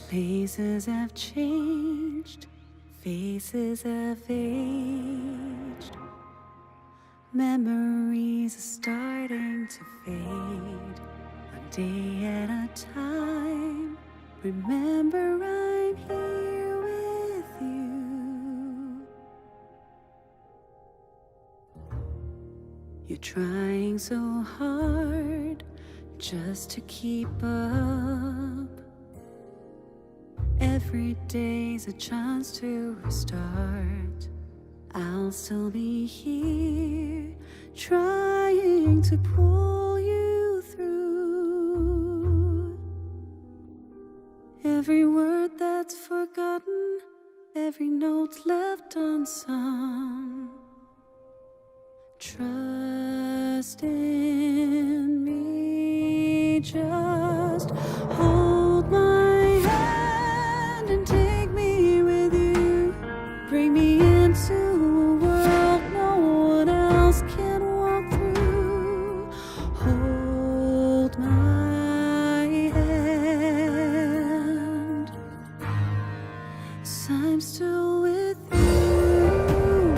Places have changed, faces have aged. Memories are starting to fade, one day at a time. Remember, I'm here with you. You're trying so hard just to keep up. Every day's a chance to restart. I'll still be here, trying to pull you through. Every word that's forgotten, every note left unsung. Trust in me, just hold my hand and take me with you. Bring me into a world no one else can walk through. Hold my hand, 'cause I'm still with you.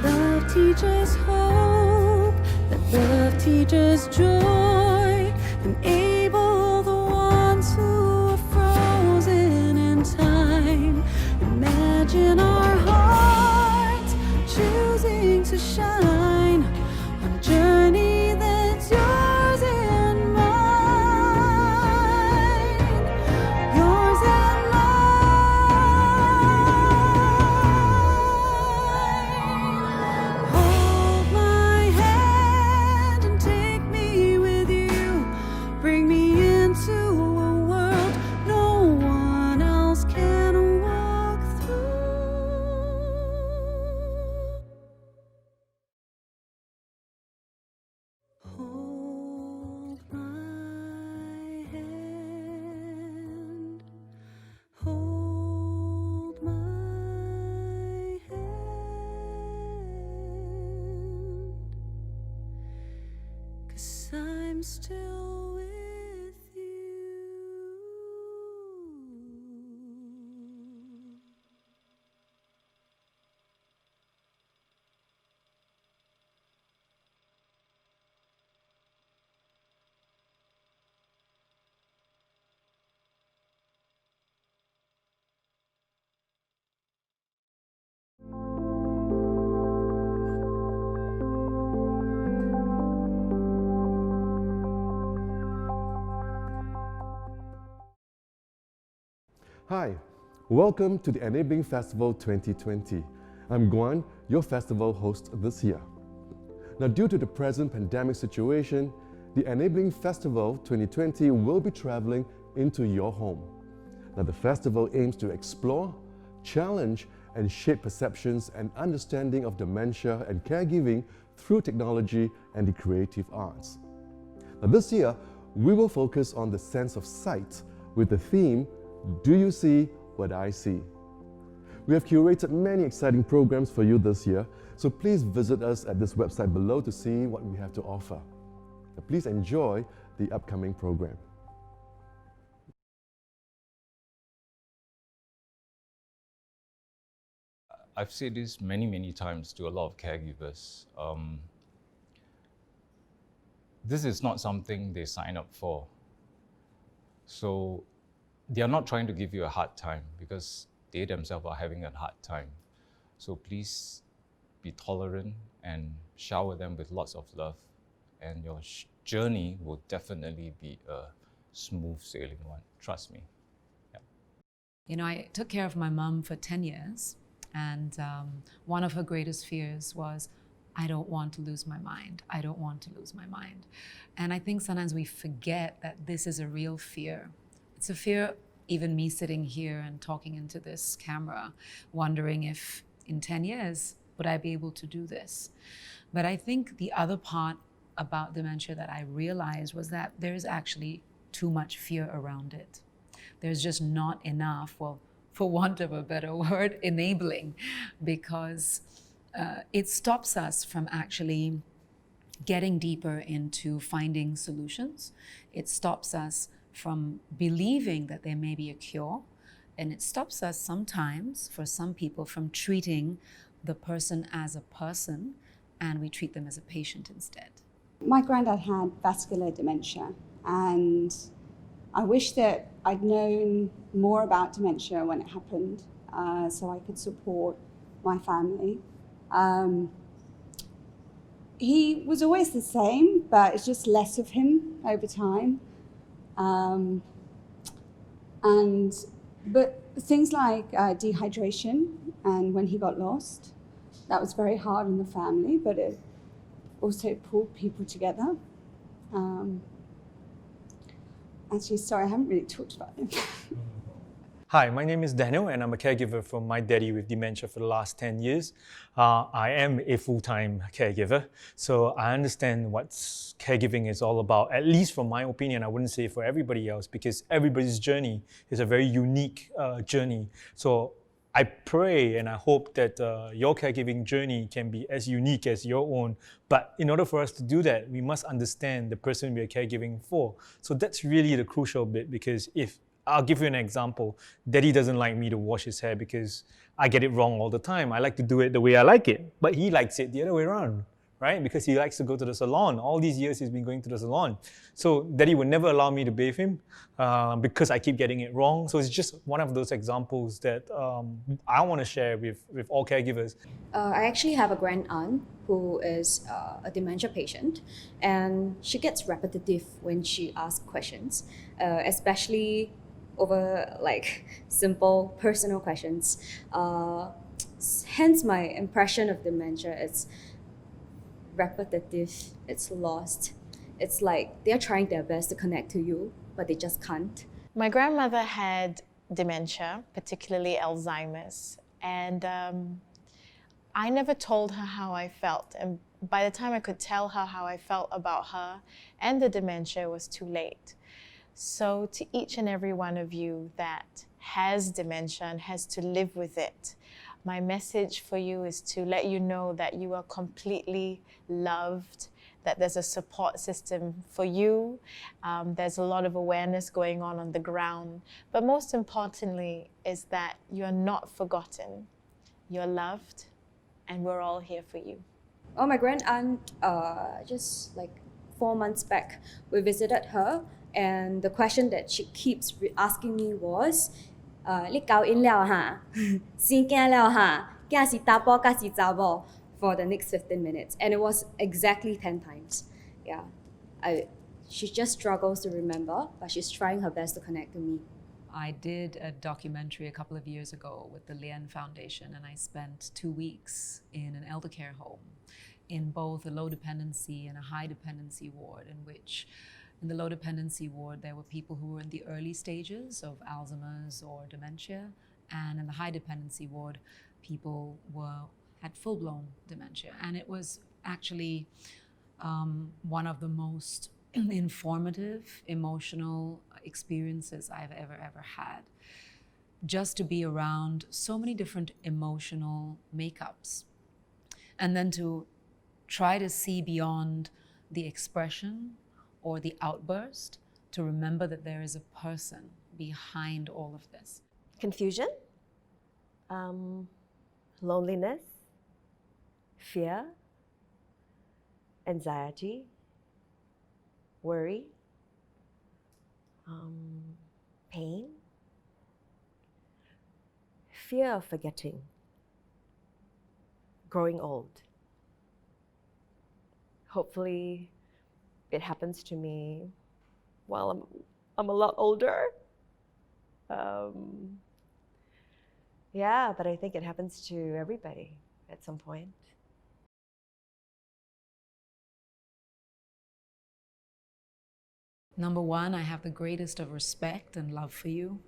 Love teaches hope, let love teaches joy, enable the ones who are frozen in time. Imagine our hearts choosing to shine on a journey that's yours and mine, yours and mine. Hold my hand and take me with you. Bring me into a world no one else can walk through. Hold my hand. Hold my hand. 'Cause I'm still with you. Hi, welcome to the Enabling Festival 2020. I'm Guan, your festival host this year. Now, due to the present pandemic situation, the Enabling Festival 2020 will be traveling into your home. Now, the festival aims to explore, challenge, and shape perceptions and understanding of dementia and caregiving through technology and the creative arts. Now, this year, we will focus on the sense of sight with the theme, Do You See What I See? We have curated many exciting programs for you this year, so please visit us at this website below to see what we have to offer. Now, please enjoy the upcoming program. I've said this many times to a lot of caregivers. This is not something they sign up for. So they are not trying to give you a hard time because they themselves are having a hard time. So please be tolerant and shower them with lots of love, and your journey will definitely be a smooth sailing one. Trust me. Yeah. You know, I took care of my mom for 10 years, and one of her greatest fears was, I don't want to lose my mind. I don't want to lose my mind. And I think sometimes we forget that this is a real fear. It's a fear, even me sitting here and talking into this camera, wondering if in 10 years, would I be able to do this? But I think the other part about dementia that I realized was that there's actually too much fear around it. There's just not enough, well, for want of a better word, enabling, because it stops us from actually getting deeper into finding solutions. It stops us from believing that there may be a cure, and it stops us sometimes, for some people, from treating the person as a person, and we treat them as a patient instead. My granddad had vascular dementia, and I wish that I'd known more about dementia when it happened, so I could support my family. He was always the same, but it's just less of him over time. But things like dehydration, and when he got lost, that was very hard on the family, but it also pulled people together. Actually, sorry, I haven't really talked about him. Hi, my name is Daniel, and I'm a caregiver for my daddy with dementia for the last 10 years. I am a full-time caregiver, so I understand what caregiving is all about, at least from my opinion. I wouldn't say for everybody else, because everybody's journey is a very unique journey. So I pray and I hope that your caregiving journey can be as unique as your own. But in order for us to do that, we must understand the person we are caregiving for. So that's really the crucial bit, because I'll give you an example. Daddy doesn't like me to wash his hair because I get it wrong all the time. I like to do it the way I like it, but he likes it the other way around, right? Because he likes to go to the salon. All these years he's been going to the salon. So Daddy would never allow me to bathe him because I keep getting it wrong. So it's just one of those examples that I want to share with all caregivers. I actually have a grand aunt who is a dementia patient, and she gets repetitive when she asks questions, especially over like simple personal questions. Hence my impression of dementia is repetitive, it's lost. It's like they're trying their best to connect to you, but they just can't. My grandmother had dementia, particularly Alzheimer's, and I never told her how I felt. And by the time I could tell her how I felt about her and the dementia, it was too late. So to each and every one of you that has dementia and has to live with it, my message for you is to let you know that you are completely loved, that there's a support system for you. There's a lot of awareness going on the ground. But most importantly is that you're not forgotten. You're loved, and we're all here for you. Oh, my grand aunt, just like 4 months back, we visited her, and the question that she keeps asking me was, 你搞饮料哈？先惊了哈？惊是查甫，惊是查某 for the next 15 minutes, and it was exactly 10 times. Yeah, she just struggles to remember, but she's trying her best to connect to me. I did a documentary a couple of years ago with the Elaine Foundation, and I spent 2 weeks in an elder care home in both a low dependency and a high dependency ward, in which in the low dependency ward there were people who were in the early stages of Alzheimer's or dementia, and in the high dependency ward people had full-blown dementia. And it was actually one of the most informative, emotional experiences I've ever had. Just to be around so many different emotional makeups, and then to try to see beyond the expression or the outburst, to remember that there is a person behind all of this. Confusion, loneliness, fear, anxiety, worry, pain, fear of forgetting, growing old. Hopefully it happens to me while I'm a lot older. Yeah, but I think it happens to everybody at some point. Number one, I have the greatest of respect and love for you.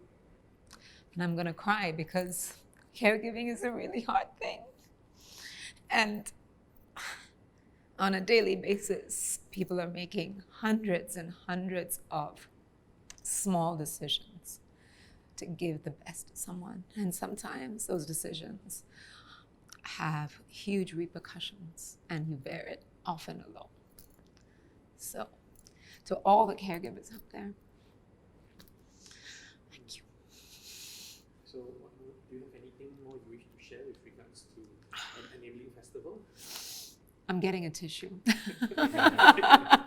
And I'm gonna cry because caregiving is a really hard thing. And on a daily basis, people are making hundreds and hundreds of small decisions to give the best to someone. And sometimes those decisions have huge repercussions, and you bear it often alone. So, to all the caregivers out there, So, do you have anything more you wish to share with regards to an enabling festival? I'm getting a tissue. Right.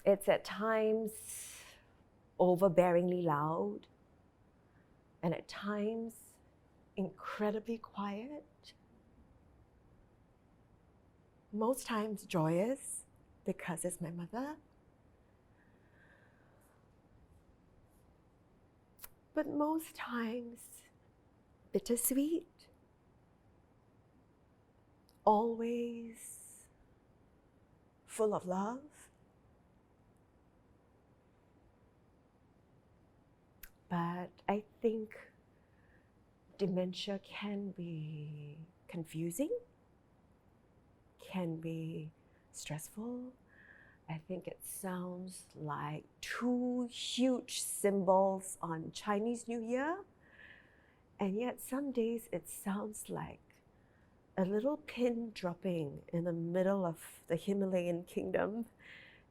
It's at times overbearingly loud, and at times incredibly quiet. Most times joyous because it's my mother. But most times bittersweet. Always full of love. But I think dementia can be confusing, can be stressful. I think it sounds like two huge symbols on Chinese New Year, and yet some days it sounds like a little pin dropping in the middle of the Himalayan kingdom,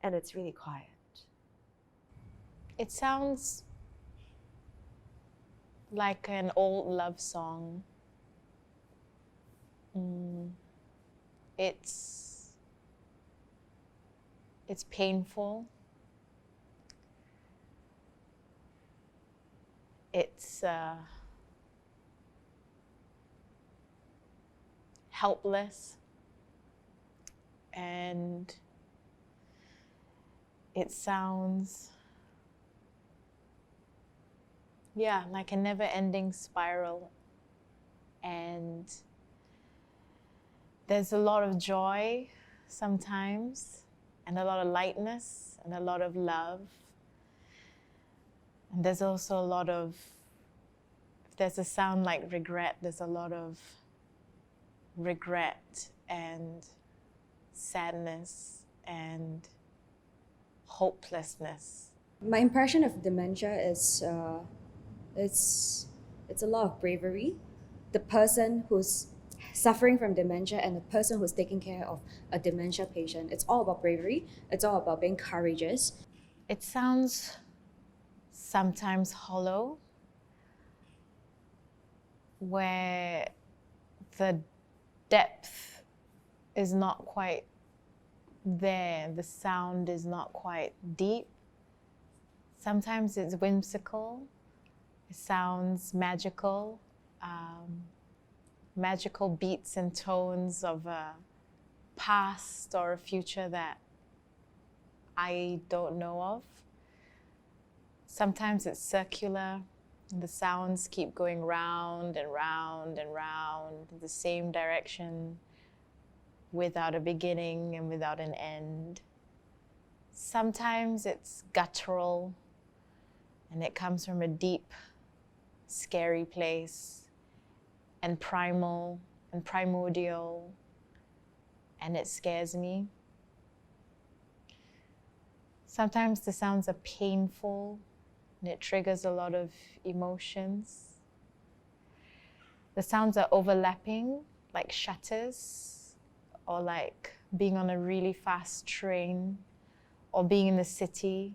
and it's really quiet. It sounds like an old love song. It's painful. It's helpless, and it sounds, like a never-ending spiral. And there's a lot of joy sometimes, and a lot of lightness, and a lot of love. And there's also a lot of, if there's a sound like regret, there's a lot of regret and sadness and hopelessness. My impression of dementia is it's a lot of bravery. The person who's suffering from dementia and the person who's taking care of a dementia patient, it's all about bravery. It's all about being courageous. It sounds sometimes hollow, where the depth is not quite there, the sound is not quite deep. Sometimes it's whimsical, it sounds magical, magical beats and tones of a past or a future that I don't know of. Sometimes it's circular, and the sounds keep going round and round and round in the same direction without a beginning and without an end. Sometimes it's guttural, and it comes from a deep, scary place, and primal and primordial, and it scares me. Sometimes the sounds are painful, and it triggers a lot of emotions. The sounds are overlapping, like shutters, or like being on a really fast train, or being in the city.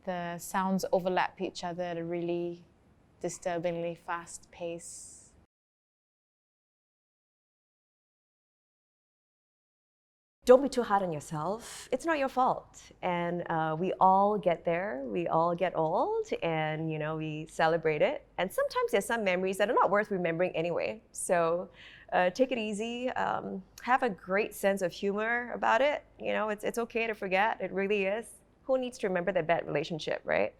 The sounds overlap each other at a really disturbingly fast pace. Don't be too hard on yourself. It's not your fault. And we all get there. We all get old, and we celebrate it. And sometimes there's some memories that are not worth remembering anyway. So take it easy. Have a great sense of humor about it. It's okay to forget. It really is. Who needs to remember that bad relationship, right?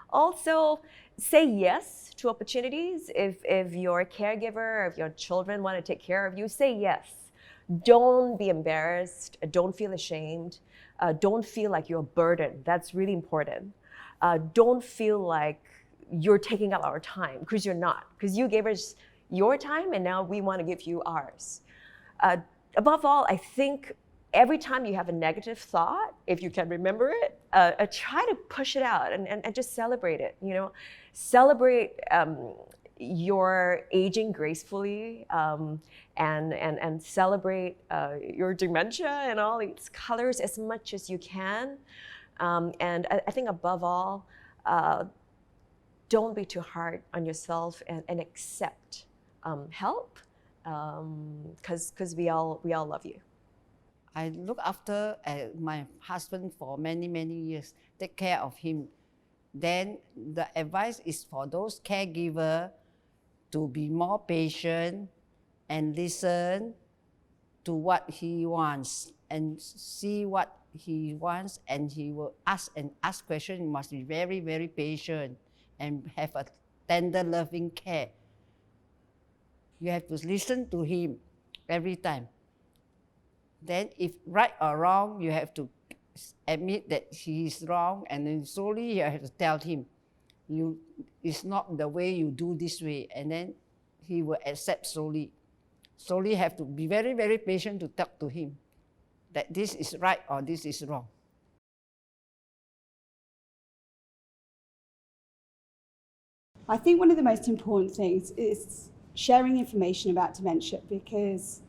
Also, say yes to opportunities. If you're a caregiver, if your children want to take care of you, say yes. Don't be embarrassed. Don't feel ashamed. Don't feel like you're a burden. That's really important. Don't feel like you're taking up our time, because you're not. Because you gave us your time, and now we want to give you ours. Above all, I think every time you have a negative thought, if you can remember it, try to push it out and just celebrate it. Celebrate you're aging gracefully, and celebrate your dementia and all its colors as much as you can. And I think above all, don't be too hard on yourself and accept help, because we all love you. I look after my husband for many, many years, take care of him. Then the advice is for those caregivers to be more patient and listen to what he wants and see what he wants, and he will ask questions. You must be very, very patient and have a tender, loving care. You have to listen to him every time. Then if right or wrong, you have to admit that he is wrong, and then slowly you have to tell him, it's not the way you do this way, and then he will accept slowly. Slowly have to be very, very patient to talk to him that this is right or this is wrong. I think one of the most important things is sharing information about dementia, because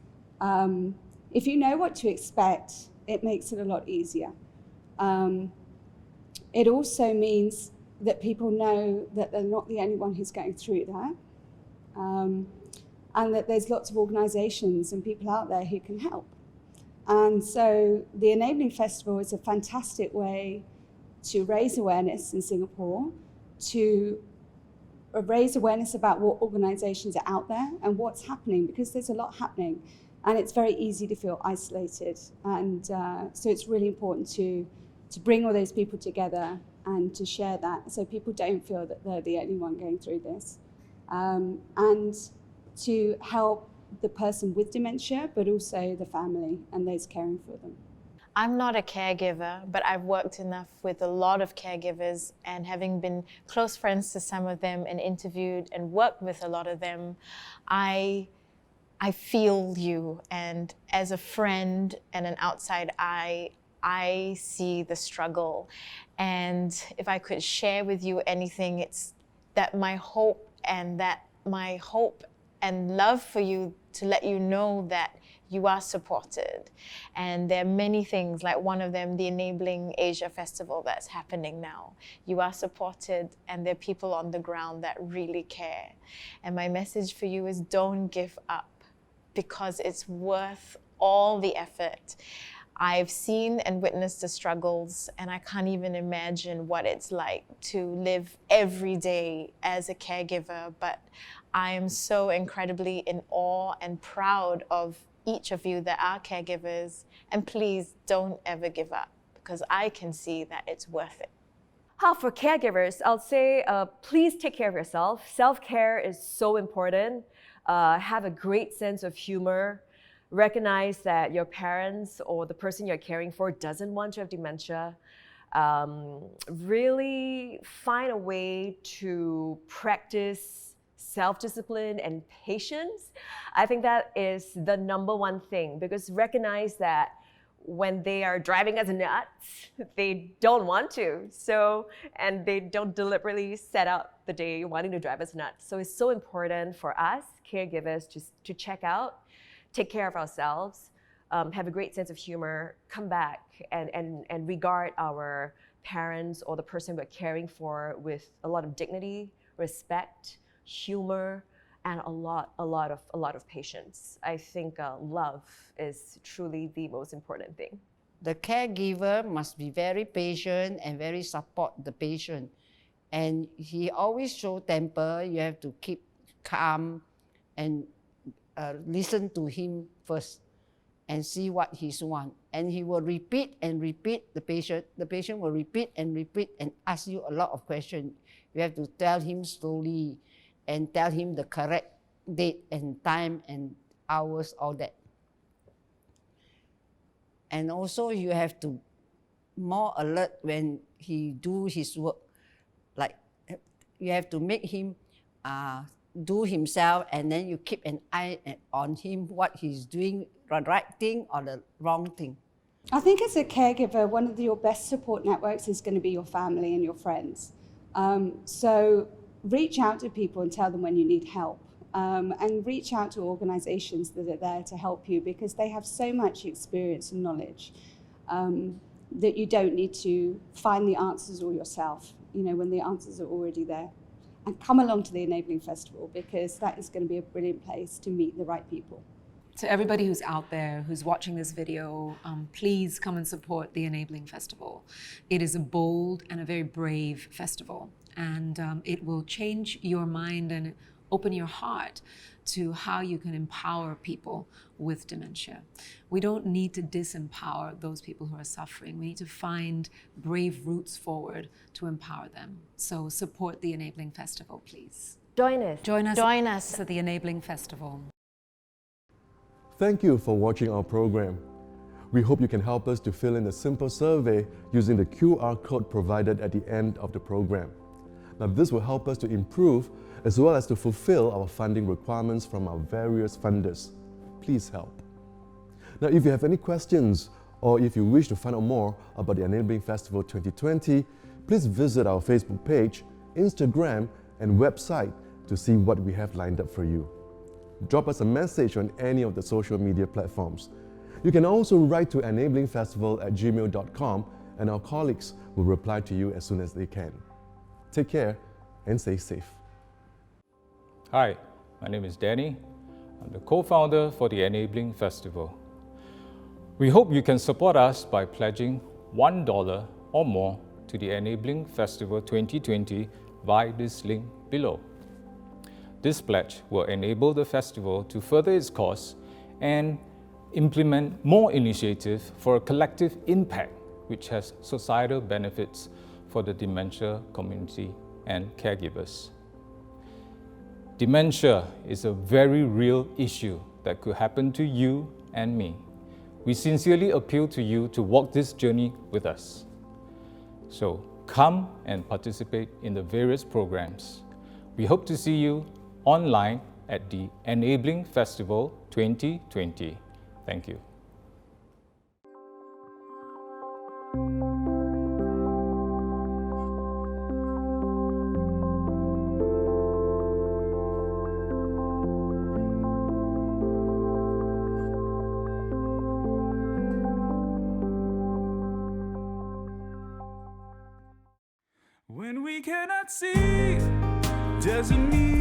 if you know what to expect, it makes it a lot easier. It also means that people know that they're not the only one who's going through that, and that there's lots of organisations and people out there who can help. And so the Enabling Festival is a fantastic way to raise awareness in Singapore, to raise awareness about what organisations are out there and what's happening, because there's a lot happening. And it's very easy to feel isolated. And so it's really important to bring all those people together and to share that, so people don't feel that they're the only one going through this. And to help the person with dementia, but also the family and those caring for them. I'm not a caregiver, but I've worked enough with a lot of caregivers, and having been close friends to some of them and interviewed and worked with a lot of them, I feel you, and as a friend and an outside eye, I see the struggle. And if I could share with you anything, it's that my hope and love for you, to let you know that you are supported. And there are many things, like one of them, the Enabling Asia Festival that's happening now. You are supported, and there are people on the ground that really care. And my message for you is, don't give up, because it's worth all the effort. I've seen and witnessed the struggles, and I can't even imagine what it's like to live every day as a caregiver, but I am so incredibly in awe and proud of each of you that are caregivers, and please don't ever give up, because I can see that it's worth it. For caregivers, I'll say, please take care of yourself. Self-care is so important. Have a great sense of humor. Recognize that your parents or the person you're caring for doesn't want to have dementia. Really find a way to practice self-discipline and patience. I think that is the number one thing, because recognize that when they are driving us nuts, they don't want to. So, and they don't deliberately set up the day wanting to drive us nuts. So it's so important for us caregivers to check out, take care of ourselves, have a great sense of humor, come back and regard our parents or the person we're caring for with a lot of dignity, respect, humor, and a lot of patience. I think love is truly the most important thing. The caregiver must be very patient and very support the patient. And he always show temper. You have to keep calm and listen to him first and see what he wants. And he will repeat and repeat the patient. The patient will repeat and ask you a lot of questions. You have to tell him slowly and tell him the correct date and time and hours, all that. And also you have to more alert when he do his work. Like you have to make him do himself, and then you keep an eye on him, what he's doing, the right thing or the wrong thing. I think as a caregiver, one of your best support networks is going to be your family and your friends. So reach out to people and tell them when you need help. And reach out to organizations that are there to help you, because they have so much experience and knowledge that you don't need to find the answers all yourself, when the answers are already there. And come along to the Enabling Festival, because that is going to be a brilliant place to meet the right people. To everybody who's out there, who's watching this video, please come and support the Enabling Festival. It is a bold and a very brave festival, and it will change your mind and open your heart to how you can empower people with dementia. We don't need to disempower those people who are suffering. We need to find brave routes forward to empower them. So support the Enabling Festival, please. Join us. Join us at the Enabling Festival. Thank you for watching our program. We hope you can help us to fill in a simple survey using the QR code provided at the end of the program. Now, this will help us to improve as well as to fulfill our funding requirements from our various funders. Please help. Now, if you have any questions or if you wish to find out more about the Enabling Festival 2020, please visit our Facebook page, Instagram, and website to see what we have lined up for you. Drop us a message on any of the social media platforms. You can also write to enablingfestival@gmail.com, and our colleagues will reply to you as soon as they can. Take care and stay safe. Hi, my name is Danny. I'm the co-founder for the Enabling Festival. We hope you can support us by pledging $1 or more to the Enabling Festival 2020 via this link below. This pledge will enable the festival to further its cause and implement more initiatives for a collective impact which has societal benefits for the dementia community and caregivers. Dementia is a very real issue that could happen to you and me. We sincerely appeal to you to walk this journey with us. So come and participate in the various programs. We hope to see you online at the Enabling Festival 2020. Thank you. When we cannot see, doesn't mean